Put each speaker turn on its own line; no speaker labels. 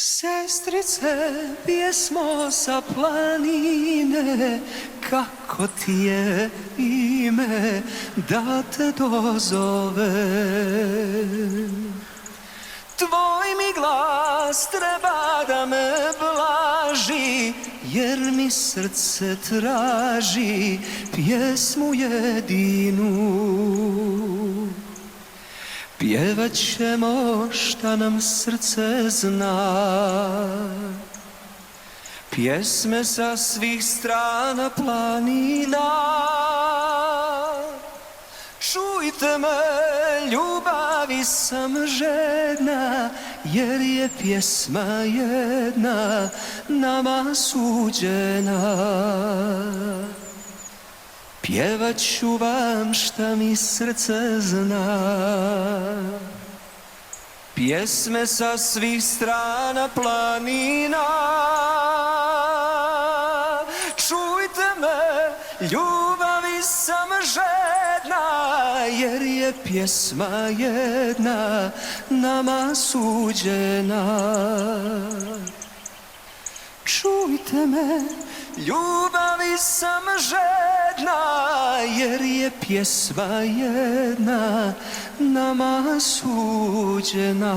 Sestrice, pjesmo sa planine, kako ti je ime da te dozove? Tvoj mi glas treba da me blaži, jer mi srce traži pjesmu jedinu. Pjevat ćemo šta nam srce zna, pjesme sa svih strana planina. Čujte me, ljubavi sam žedna, jer je pjesma jedna nama suđena. Pjevat ću vam šta mi srce zna, pjesme sa svih strana planina. Čujte me, ljubavi sam žedna, jer je pjesma jedna nama suđena. Čujte me, ljubavi sam žedna, jer je pjesma jedna nama suđena.